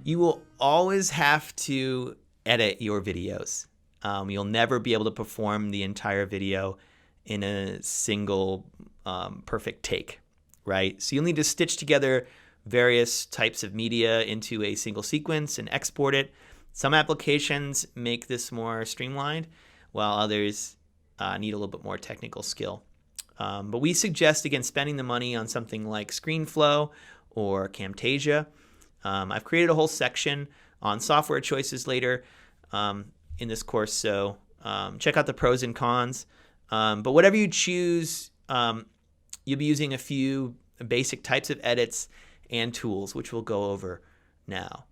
You will always have to edit your videos. You'll never be able to perform the entire video in a single perfect take, right? So you'll need to stitch together various types of media into a single sequence and export it. Some applications make this more streamlined, while others need a little bit more technical skill. But we suggest, again, spending the money on something like ScreenFlow or Camtasia. I've created a whole section on software choices later in this course, so check out the pros and cons. But whatever you choose, you'll be using a few basic types of edits and tools, which we'll go over now.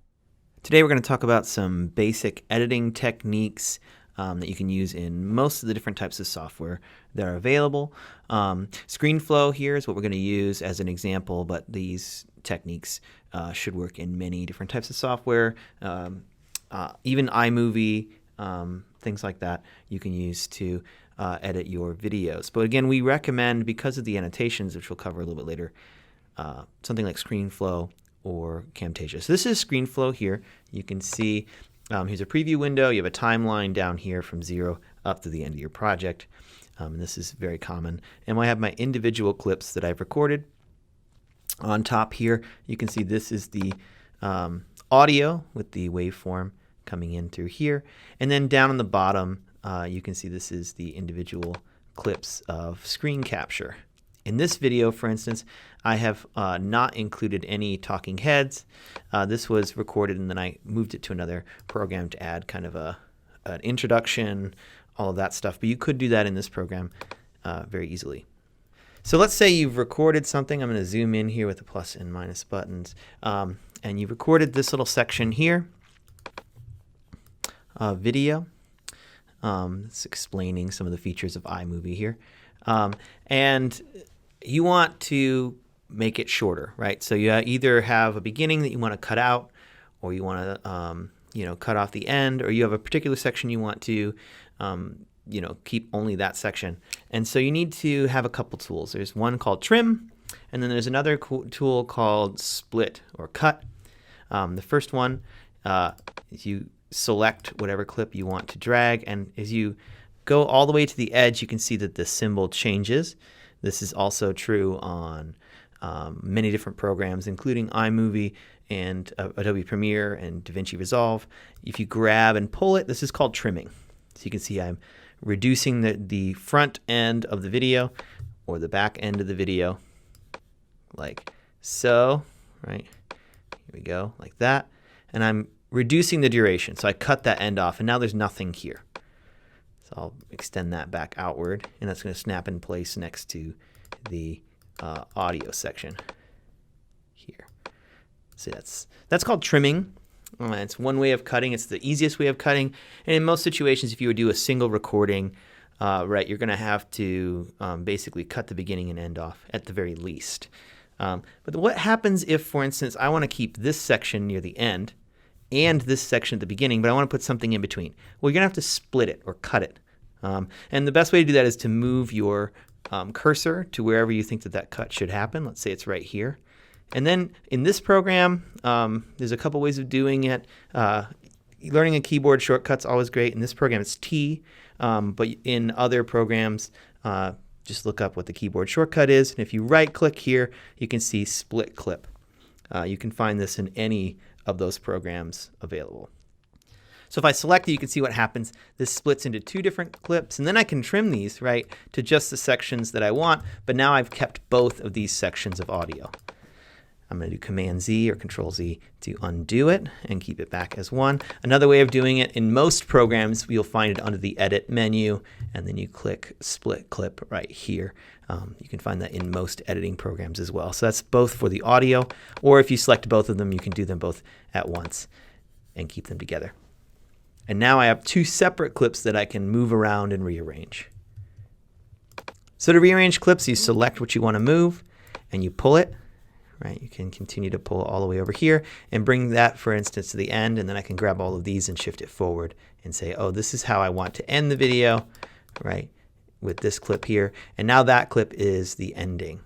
Today we're going to talk about some basic editing techniques that you can use in most of the different types of software that are available. ScreenFlow here is what we're going to use as an example, but these techniques should work in many different types of software. Even iMovie, things like that, you can use to edit your videos. But again, we recommend, because of the annotations, which we'll cover a little bit later, something like ScreenFlow or Camtasia. So this is ScreenFlow here. You can see here's a preview window. You have a timeline down here from 0 up to the end of your project. And this is very common. And I have my individual clips that I've recorded. On top here, you can see this is the audio with the waveform coming in through here. And then down on the bottom, you can see this is the individual clips of screen capture. In this video, for instance, I have not included any talking heads. This was recorded and then I moved it to another program to add kind of an introduction, all of that stuff. But you could do that in this program very easily. So let's say you've recorded something. I'm going to zoom in here with the plus and minus buttons. And you recorded this little section here, video. It's explaining some of the features of iMovie here. And you want to make it shorter, right? So you either have a beginning that you want to cut out, or you want to cut off the end, or you have a particular section you want to keep only that section. And so you need to have a couple tools. There's one called trim, and then there's another tool called split or cut. The first one is you select whatever clip you want to drag, and as you go all the way to the edge, you can see that the symbol changes. This is also true on many different programs, including iMovie and Adobe Premiere and DaVinci Resolve. If you grab and pull it, this is called trimming. So you can see I'm reducing the front end of the video or the back end of the video like so, right? Here we go, like that. And I'm reducing the duration. So I cut that end off, and now there's nothing here. So I'll extend that back outward, and that's going to snap in place next to the audio section here. So that's called trimming. It's one way of cutting. It's the easiest way of cutting. And in most situations, if you would do a single recording, right, you're going to have to basically cut the beginning and end off at the very least. But what happens if, for instance, I want to keep this section near the end and this section at the beginning, but I want to put something in between? Well, you're going to have to split it or cut it. And the best way to do that is to move your cursor to wherever you think that cut should happen. Let's say it's right here. And then in this program, there's a couple ways of doing it. Learning a keyboard shortcut's always great. In this program, it's T. But in other programs, just look up what the keyboard shortcut is. And if you right-click here, you can see split clip. You can find this in any of those programs available. So if I select it, you can see what happens. This splits into two different clips, and then I can trim these, right, to just the sections that I want. But now I've kept both of these sections of audio. I'm going to do Command-Z or Control-Z to undo it and keep it back as one. Another way of doing it, in most programs, you'll find it under the Edit menu, and then you click Split Clip right here. You can find that in most editing programs as well. So that's both for the audio, or if you select both of them, you can do them both at once and keep them together. And now I have two separate clips that I can move around and rearrange. So to rearrange clips, you select what you want to move, and you pull it. Right, you can continue to pull all the way over here and bring that, for instance, to the end, and then I can grab all of these and shift it forward and say, oh, this is how I want to end the video, right, with this clip here. And now that clip is the ending,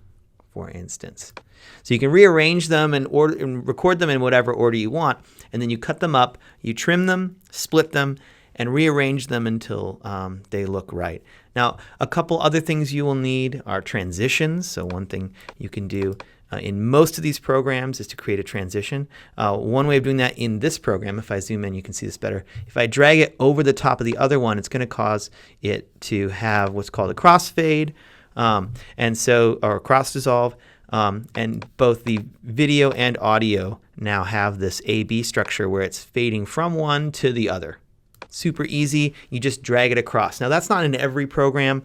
for instance. So you can rearrange them and record them in whatever order you want, and then you cut them up, you trim them, split them, and rearrange them until they look right. Now, a couple other things you will need are transitions. So one thing you can do in most of these programs is to create a transition. One way of doing that in this program, if I zoom in, you can see this better. If I drag it over the top of the other one, it's going to cause it to have what's called a crossfade, or cross dissolve. And both the video and audio now have this A-B structure where it's fading from one to the other. Super easy. You just drag it across. Now, that's not in every program.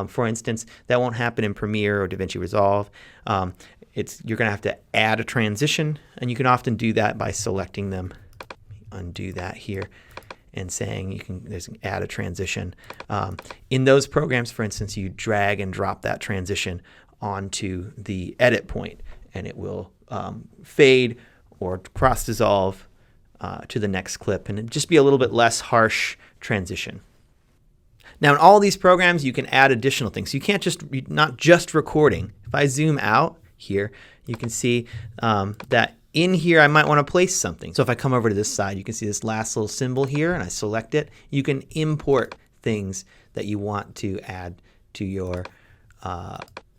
For instance, that won't happen in Premiere or DaVinci Resolve. You're going to have to add a transition, and you can often do that by selecting them. Undo that here and saying there's an add a transition. In those programs, for instance, you drag and drop that transition onto the edit point, and it will fade or cross dissolve to the next clip, and it'd just be a little bit less harsh transition. Now, in all these programs, you can add additional things. So you can't not just recording. If I zoom out here, you can see that in here I might want to place something. So if I come over to this side, you can see this last little symbol here, and I select it. You can import things that you want to add to your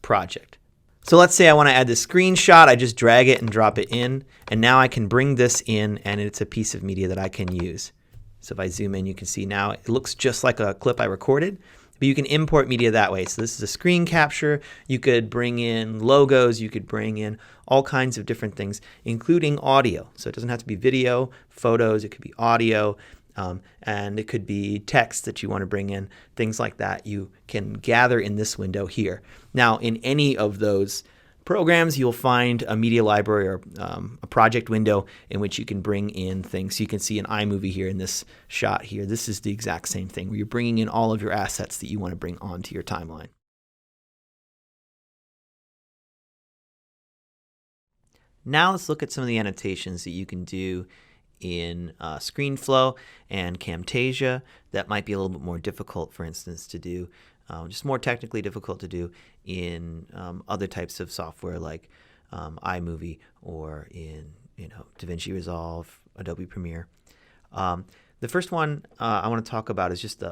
project. So let's say I want to add this screenshot. I just drag it and drop it in, and now I can bring this in, and it's a piece of media that I can use. So if I zoom in, you can see now it looks just like a clip I recorded, but you can import media that way. So this is a screen capture. You could bring in logos. You could bring in all kinds of different things, including audio. So it doesn't have to be video, photos. It could be audio, and it could be text that you want to bring in, things like that. You can gather in this window here. Now, in any of those programs, you'll find a media library or a project window in which you can bring in things. So you can see an iMovie here in this shot here. This is the exact same thing where you're bringing in all of your assets that you want to bring onto your timeline. Now let's look at some of the annotations that you can do in ScreenFlow and Camtasia that might be a little bit more difficult, for instance, to do. Just more technically difficult to do in other types of software like iMovie or in DaVinci Resolve, Adobe Premiere. The first one I want to talk about is just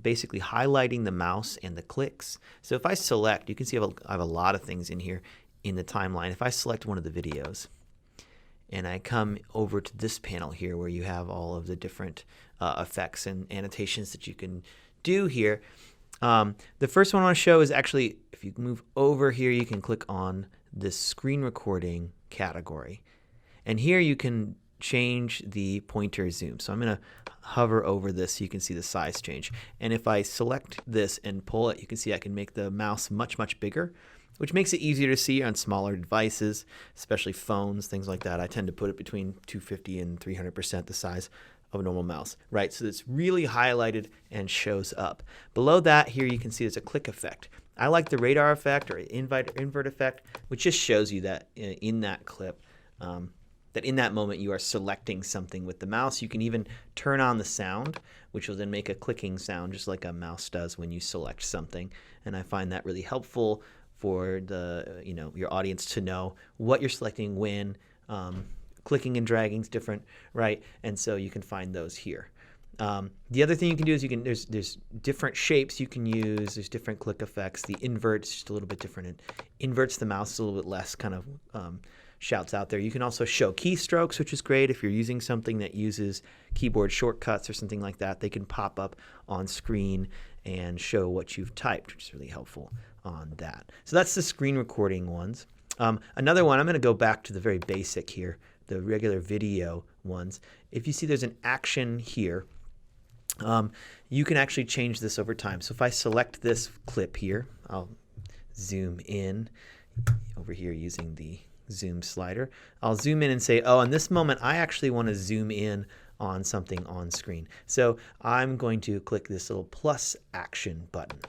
basically highlighting the mouse and the clicks. So if I select, you can see I have a lot of things in here in the timeline. If I select one of the videos and I come over to this panel here where you have all of the different effects and annotations that you can do here, the first one I want to show is actually, if you move over here, you can click on this screen recording category. And here you can change the pointer zoom. So I'm going to hover over this so you can see the size change. And if I select this and pull it, you can see I can make the mouse much, much bigger, which makes it easier to see on smaller devices, especially phones, things like that. I tend to put it between 250 and 300% the size of a normal mouse, right? So it's really highlighted and shows up. Below that, here you can see there's a click effect. I like the radar effect or invert effect, which just shows you that in that clip, that in that moment you are selecting something with the mouse. You can even turn on the sound, which will then make a clicking sound just like a mouse does when you select something. And I find that really helpful for your audience to know what you're selecting when. Clicking and dragging is different, right? And so you can find those here. The other thing you can do is there's different shapes you can use. There's different click effects. The invert's just a little bit different. It inverts the mouse a little bit less, kind of shouts out there. You can also show keystrokes, which is great if you're using something that uses keyboard shortcuts or something like that. They can pop up on screen and show what you've typed, which is really helpful on that. So that's the screen recording ones. Another one, I'm going to go back to the very basic here, the regular video ones. If you see there's an action here, you can actually change this over time. So if I select this clip here, I'll zoom in over here using the zoom slider. I'll zoom in and say, oh, in this moment, I actually want to zoom in on something on screen. So I'm going to click this little plus action button.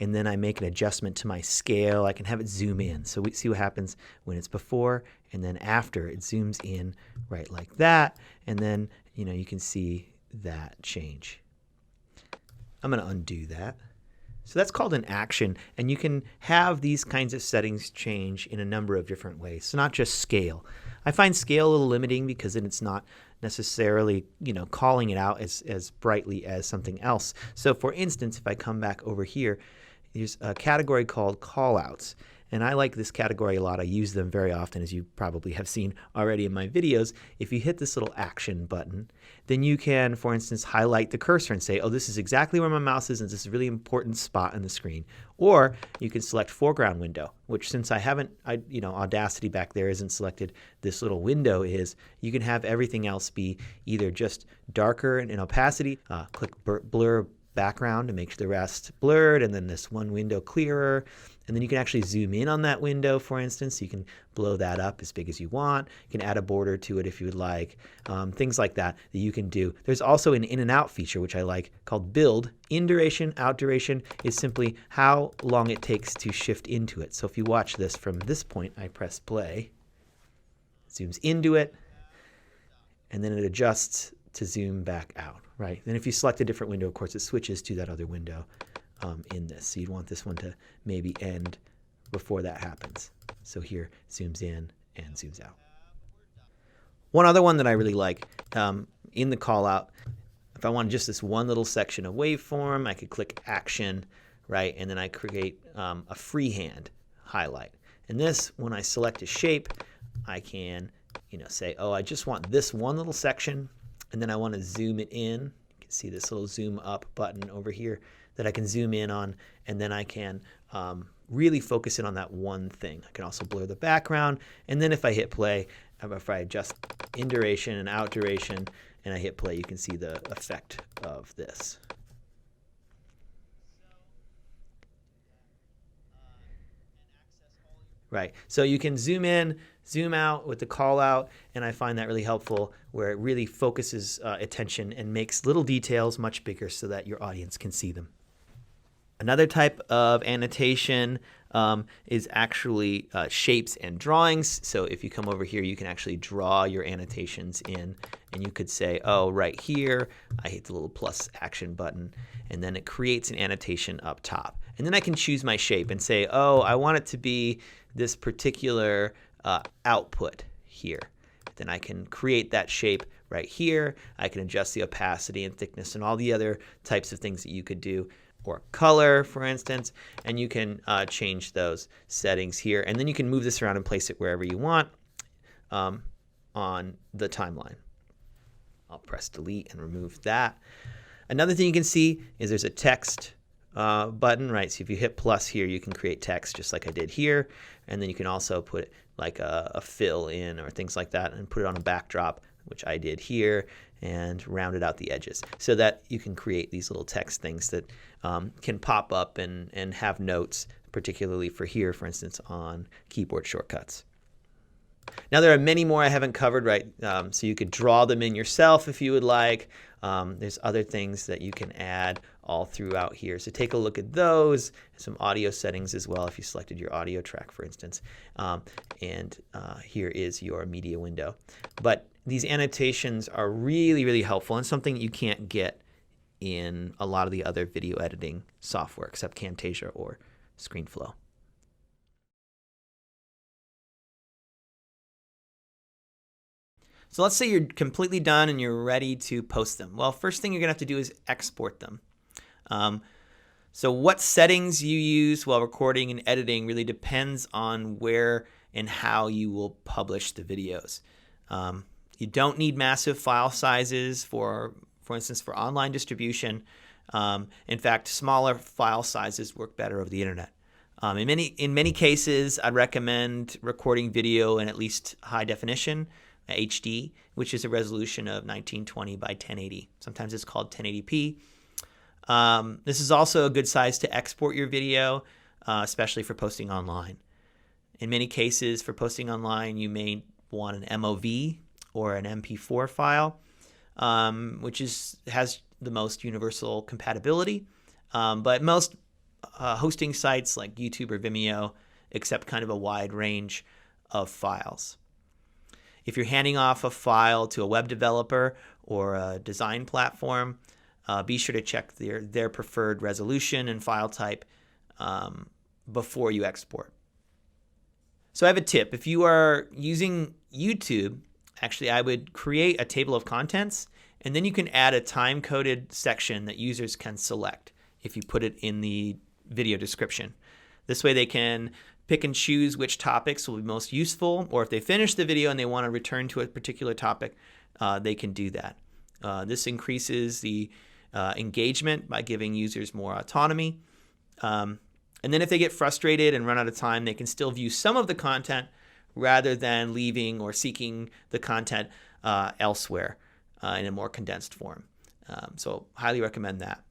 And then I make an adjustment to my scale. I can have it zoom in. So we see what happens when it's before and then after. It zooms in right like that. And then, you can see that change. I'm going to undo that. So that's called an action, and you can have these kinds of settings change in a number of different ways. So not just scale. I find scale a little limiting because then it's not necessarily, calling it out as brightly as something else. So for instance, if I come back over here, there's a category called Callouts. And I like this category a lot. I use them very often, as you probably have seen already in my videos. If you hit this little action button, then you can, for instance, highlight the cursor and say, oh, this is exactly where my mouse is, and this is a really important spot on the screen. Or you can select foreground window, which since I haven't, Audacity back there isn't selected, this little window is, you can have everything else be either just darker in opacity, click blur background to make the rest blurred, and then this one window clearer. And then you can actually zoom in on that window, for instance. You can blow that up as big as you want. You can add a border to it if you would like. Things like that you can do. There's also an in and out feature, which I like, called build. In duration, out duration is simply how long it takes to shift into it. So if you watch this from this point, I press play, zooms into it, and then it adjusts to zoom back out, right? Then if you select a different window, of course, it switches to that other window in this. So you'd want this one to maybe end before that happens. So here, zooms in and zooms out. One other one that I really like in the call out, if I want just this one little section of waveform, I could click action, right? And then I create a freehand highlight. And this, when I select a shape, I can, say, oh, I just want this one little section, and then I want to zoom it in. You can see this little zoom up button over here that I can zoom in on, and then I can really focus in on that one thing. I can also blur the background, and then if I hit play, if I adjust in duration and out duration, and I hit play, you can see the effect of this. Right, so you can zoom in, zoom out with the call out, and I find that really helpful where it really focuses attention and makes little details much bigger so that your audience can see them. Another type of annotation is actually shapes and drawings. So if you come over here, you can actually draw your annotations in, and you could say, oh, right here, I hit the little plus action button, and then it creates an annotation up top. And then I can choose my shape and say, oh, I want it to be this particular output here. Then I can create that shape right here. I can adjust the opacity and thickness and all the other types of things that you could do, or color, for instance, and you can change those settings here. And then you can move this around and place it wherever you want on the timeline. I'll press delete and remove that. Another thing you can see is there's a text button, right? So if you hit plus here, you can create text just like I did here. And then you can also put like a fill in or things like that and put it on a backdrop, which I did here, and rounded out the edges so that you can create these little text things that can pop up and have notes, particularly for here, for instance, on keyboard shortcuts. Now there are many more I haven't covered, right? So you could draw them in yourself if you would like. There's other things that you can add all throughout here. So take a look at those, some audio settings as well if you selected your audio track, for instance. Here is your media window. But these annotations are really, really helpful and something you can't get in a lot of the other video editing software except Camtasia or ScreenFlow. So let's say you're completely done and you're ready to post them. Well, first thing you're going to have to do is export them. So what settings you use while recording and editing really depends on where and how you will publish the videos. You don't need massive file sizes for instance, for online distribution. In fact, smaller file sizes work better over the internet. In many cases, I'd recommend recording video in at least high definition, HD, which is a resolution of 1920 by 1080. Sometimes it's called 1080p. This is also a good size to export your video, especially for posting online. In many cases, for posting online, you may want an MOV or an MP4 file, which has the most universal compatibility. But most hosting sites like YouTube or Vimeo accept kind of a wide range of files. If you're handing off a file to a web developer or a design platform, be sure to check their preferred resolution and file type before you export. So I have a tip. If you are using YouTube, actually I would create a table of contents, and then you can add a time-coded section that users can select if you put it in the video description. This way they can pick and choose which topics will be most useful, or if they finish the video and they want to return to a particular topic, they can do that. This increases the engagement by giving users more autonomy. And then if they get frustrated and run out of time, they can still view some of the content rather than leaving or seeking the content elsewhere in a more condensed form. So highly recommend that.